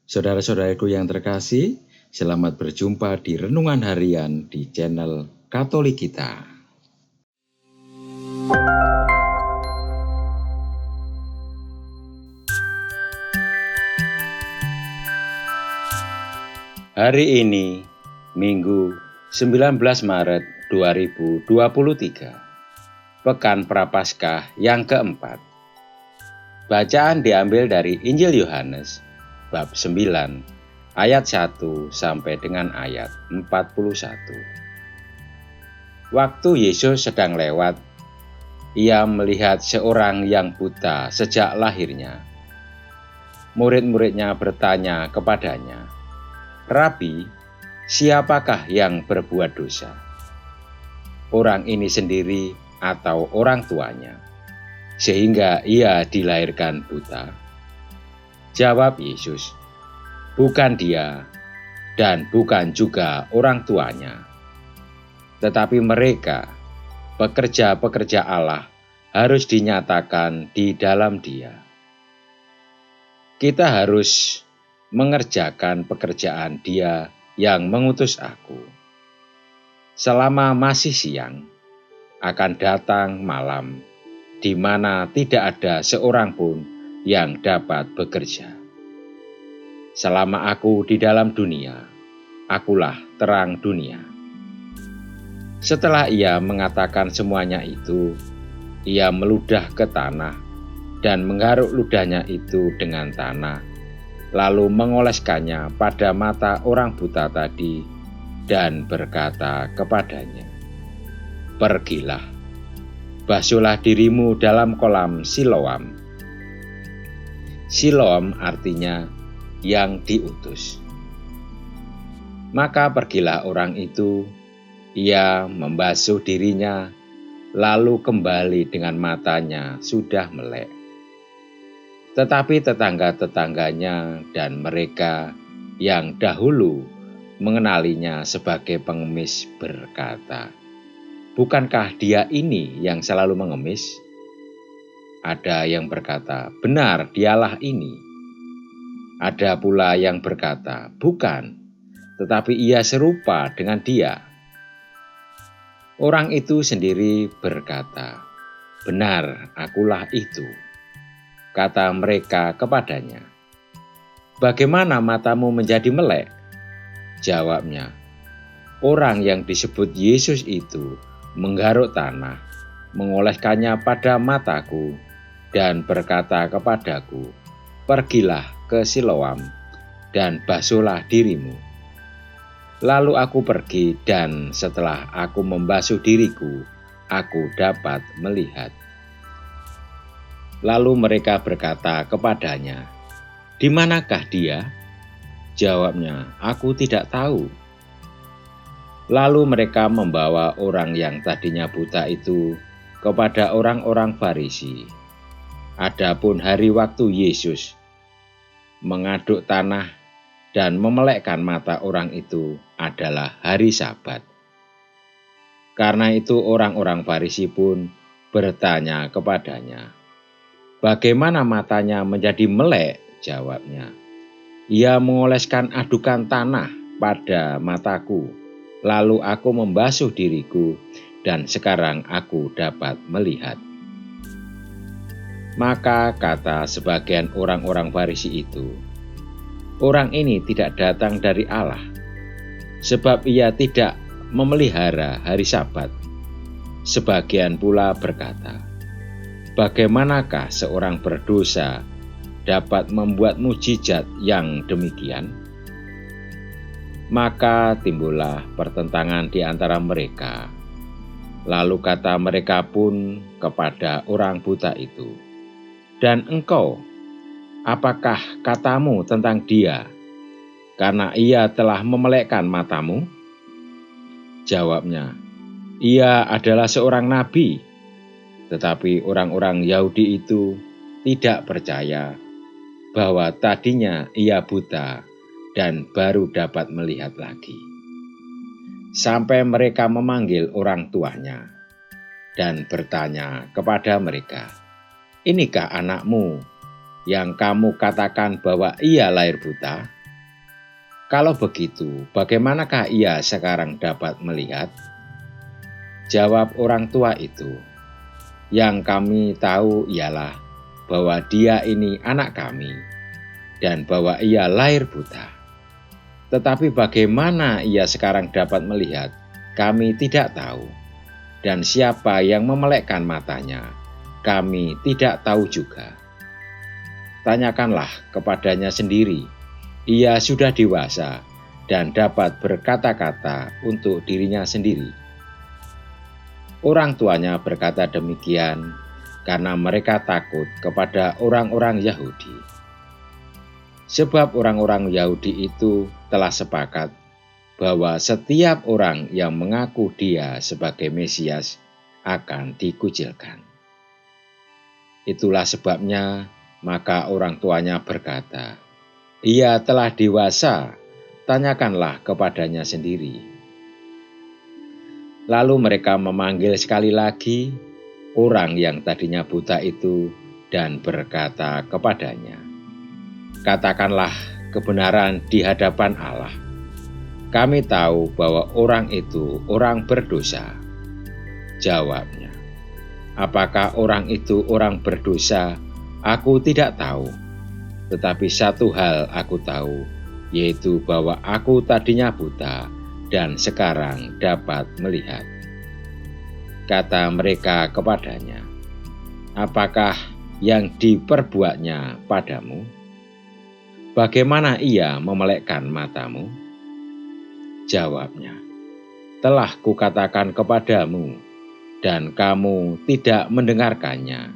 Saudara-saudaraku yang terkasih, selamat berjumpa di Renungan Harian di channel Katolik kita. Hari ini, Minggu 19 Maret 2023, Pekan Prapaskah yang keempat. Bacaan diambil dari Injil Yohanes, bab 9, ayat 1 sampai dengan ayat 41. Waktu Yesus sedang lewat, ia melihat seorang yang buta sejak lahirnya. Murid-muridnya bertanya kepadanya, "Rabi, siapakah yang berbuat dosa? Orang ini sendiri atau orang tuanya, sehingga ia dilahirkan buta?" Jawab Yesus, "Bukan dia dan bukan juga orang tuanya, tetapi mereka, pekerja-pekerja Allah, harus dinyatakan di dalam Dia. Kita harus mengerjakan pekerjaan Dia yang mengutus aku. Selama masih siang, akan datang malam, di mana tidak ada seorang pun yang dapat bekerja. Selama aku di dalam dunia, akulah terang dunia." Setelah ia mengatakan semuanya itu, ia meludah ke tanah dan menggaruk ludahnya itu dengan tanah, lalu mengoleskannya pada mata orang buta tadi dan berkata kepadanya, "Pergilah, basuhlah dirimu dalam kolam Siloam." Siloam artinya yang diutus. Maka pergilah orang itu, ia membasuh dirinya, lalu kembali dengan matanya sudah melek. Tetapi tetangga-tetangganya dan mereka yang dahulu mengenalinya sebagai pengemis berkata, "Bukankah dia ini yang selalu mengemis?" Ada yang berkata, "Benar, dialah ini." Ada pula yang berkata, "Bukan, tetapi ia serupa dengan dia." Orang itu sendiri berkata, "Benar, akulah itu." Kata mereka kepadanya, "Bagaimana matamu menjadi melek?" Jawabnya, "Orang yang disebut Yesus itu menggaruk tanah, mengoleskannya pada mataku, dan berkata kepadaku, 'Pergilah ke Siloam dan basuhlah dirimu.' Lalu aku pergi, dan setelah aku membasuh diriku, aku dapat melihat." Lalu mereka berkata kepadanya, "Di manakah dia?" Jawabnya, "Aku tidak tahu." Lalu mereka membawa orang yang tadinya buta itu kepada orang-orang Farisi. Adapun hari waktu Yesus mengaduk tanah dan memelekkan mata orang itu adalah hari Sabat. Karena itu orang-orang Farisi pun bertanya kepadanya, "Bagaimana matanya menjadi melek?" Jawabnya, "Ia mengoleskan adukan tanah pada mataku, lalu aku membasuh diriku, dan sekarang aku dapat melihat." Maka kata sebagian orang-orang Farisi itu, "Orang ini tidak datang dari Allah, sebab ia tidak memelihara hari Sabat." Sebagian pula berkata, "Bagaimanakah seorang berdosa dapat membuat mukjizat yang demikian?" Maka timbullah pertentangan di antara mereka. Lalu kata mereka pun kepada orang buta itu, "Dan engkau, apakah katamu tentang dia, karena ia telah memelekkan matamu?" Jawabnya, "Ia adalah seorang nabi." Tetapi orang-orang Yahudi itu tidak percaya bahwa tadinya ia buta dan baru dapat melihat lagi, sampai mereka memanggil orang tuanya dan bertanya kepada mereka, "Inikah anakmu yang kamu katakan bahwa ia lahir buta? Kalau begitu, bagaimanakah ia sekarang dapat melihat? Jawab orang tua itu, "Yang kami tahu ialah bahwa dia ini anak kami dan bahwa ia lahir buta. Tetapi bagaimana ia sekarang dapat melihat, kami tidak tahu. Dan siapa yang memelekkan matanya, kami tidak tahu juga. Tanyakanlah kepadanya sendiri, ia sudah dewasa dan dapat berkata-kata untuk dirinya sendiri." Orang tuanya berkata demikian karena mereka takut kepada orang-orang Yahudi. Sebab orang-orang Yahudi itu telah sepakat bahwa setiap orang yang mengaku dia sebagai Mesias akan dikucilkan. Itulah sebabnya maka orang tuanya berkata, "Ia telah dewasa, tanyakanlah kepadanya sendiri." Lalu mereka memanggil sekali lagi orang yang tadinya buta itu dan berkata kepadanya, "Katakanlah kebenaran di hadapan Allah. Kami tahu bahwa orang itu orang berdosa." Jawabnya, "Apakah orang itu orang berdosa? Aku tidak tahu. Tetapi satu hal aku tahu, yaitu bahwa aku tadinya buta dan sekarang dapat melihat." Kata mereka kepadanya, "Apakah yang diperbuatnya padamu? Bagaimana ia memelekkan matamu?" Jawabnya, "Telah kukatakan kepadamu, dan kamu tidak mendengarkannya.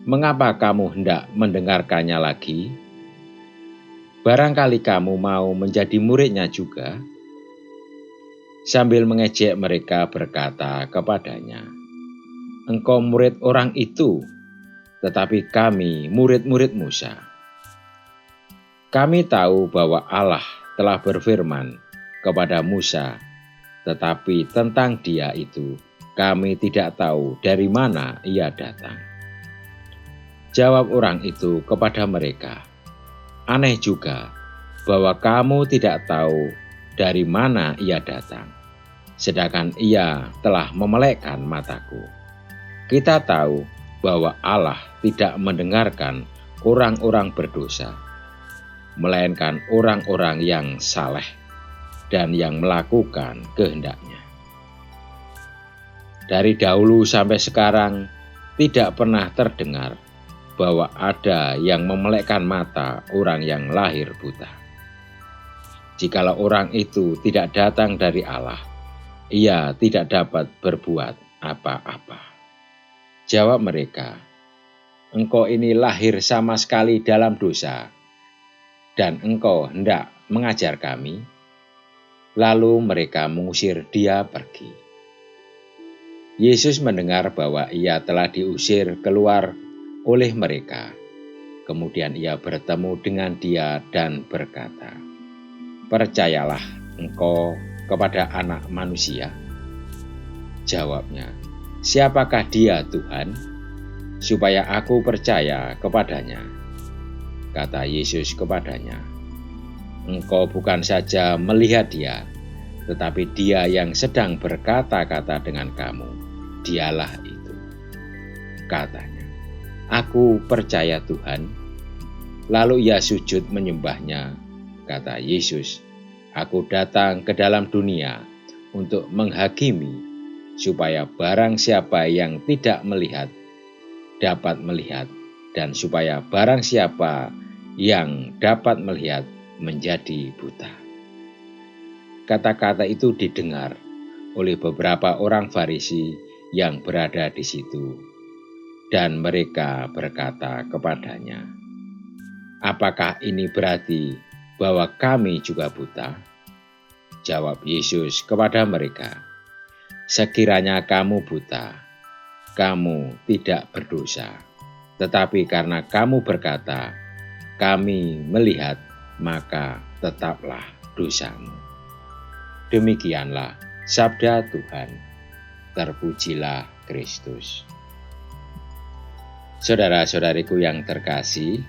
Mengapa kamu hendak mendengarkannya lagi? Barangkali kamu mau menjadi muridnya juga?" Sambil mengejek mereka berkata kepadanya, "Engkau murid orang itu, tetapi kami murid-murid Musa. Kami tahu bahwa Allah telah berfirman kepada Musa, tetapi tentang dia itu kami tidak tahu dari mana ia datang." Jawab orang itu kepada mereka, "Aneh juga bahwa kamu tidak tahu dari mana ia datang, sedangkan ia telah memelekkan mataku. Kita tahu bahwa Allah tidak mendengarkan orang-orang berdosa, melainkan orang-orang yang saleh dan yang melakukan kehendaknya. Dari dahulu sampai sekarang tidak pernah terdengar bahwa ada yang memelekkan mata orang yang lahir buta. Jikalau orang itu tidak datang dari Allah, ia tidak dapat berbuat apa-apa." Jawab mereka, "Engkau ini lahir sama sekali dalam dosa, dan engkau hendak mengajar kami?" Lalu mereka mengusir dia pergi. Yesus mendengar bahwa ia telah diusir keluar oleh mereka. Kemudian ia bertemu dengan dia dan berkata, "Percayalah engkau kepada Anak Manusia?" Jawabnya, "Siapakah dia, Tuhan, supaya aku percaya kepadanya?" Kata Yesus kepadanya, "Engkau bukan saja melihat dia, tetapi dia yang sedang berkata-kata dengan kamu, dialah itu." Katanya, "Aku percaya, Tuhan." Lalu ia sujud menyembahnya. Kata Yesus, "Aku datang ke dalam dunia untuk menghakimi, supaya barang siapa yang tidak melihat dapat melihat, dan supaya barang siapa yang dapat melihat menjadi buta." Kata-kata itu didengar oleh beberapa orang Farisi yang berada di situ, dan mereka berkata kepadanya, "Apakah ini berarti bahwa kami juga buta?" Jawab Yesus kepada mereka, "Sekiranya kamu buta, kamu tidak berdosa. Tetapi karena kamu berkata, 'Kami melihat,' maka tetaplah dosamu." Demikianlah sabda Tuhan. Terpujilah Kristus. Saudara-saudariku yang terkasih,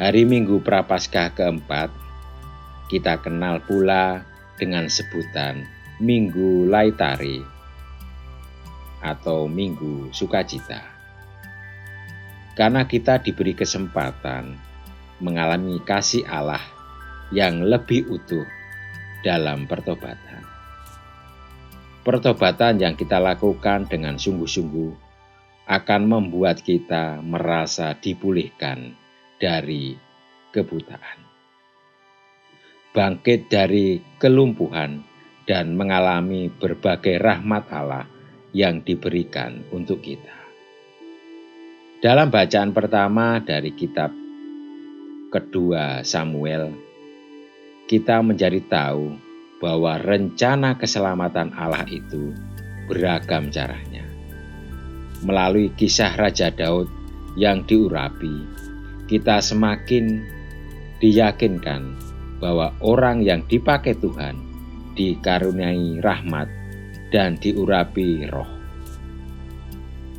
hari Minggu Prapaskah keempat, kita kenal pula dengan sebutan Minggu Laetare atau Minggu Sukacita. Karena kita diberi kesempatan mengalami kasih Allah yang lebih utuh dalam pertobatan. Pertobatan yang kita lakukan dengan sungguh-sungguh akan membuat kita merasa dipulihkan dari kebutaan, bangkit dari kelumpuhan, dan mengalami berbagai rahmat Allah yang diberikan untuk kita. Dalam bacaan pertama dari kitab kedua Samuel, kita menjadi tahu bahwa rencana keselamatan Allah itu beragam caranya. Melalui kisah Raja Daud yang diurapi, kita semakin diyakinkan bahwa orang yang dipakai Tuhan dikaruniai rahmat dan diurapi roh.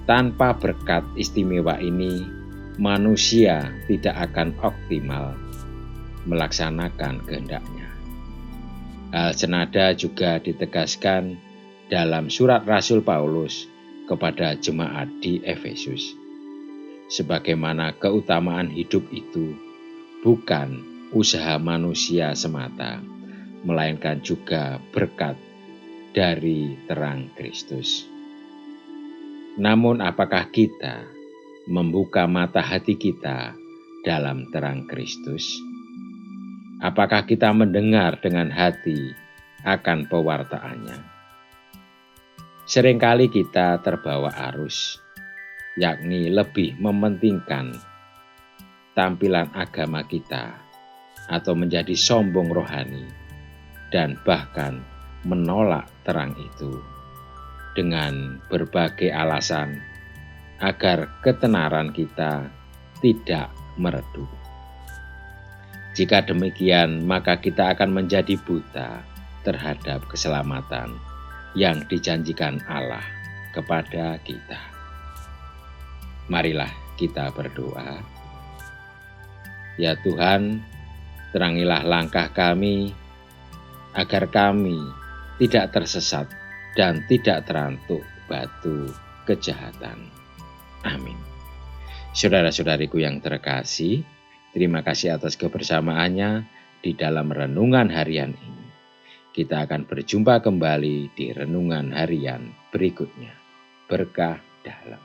Tanpa berkat istimewa ini, manusia tidak akan optimal melaksanakan kehendaknya. Hal senada juga ditegaskan dalam surat Rasul Paulus kepada jemaat di Efesus. Sebagaimana keutamaan hidup itu bukan usaha manusia semata, melainkan juga berkat dari terang Kristus. Namun apakah kita membuka mata hati kita dalam terang Kristus? Apakah kita mendengar dengan hati akan pewartaannya? Seringkali kita terbawa arus, yakni lebih mementingkan tampilan agama kita atau menjadi sombong rohani dan bahkan menolak terang itu dengan berbagai alasan agar ketenaran kita tidak meredup. Jika demikian, maka kita akan menjadi buta terhadap keselamatan yang dijanjikan Allah kepada kita. Marilah kita berdoa. Ya Tuhan, terangilah langkah kami agar kami tidak tersesat dan tidak terantuk batu kejahatan. Amin. Saudara-saudariku yang terkasih, terima kasih atas kebersamaannya di dalam renungan harian ini. Kita akan berjumpa kembali di renungan harian berikutnya. Berkah dalam.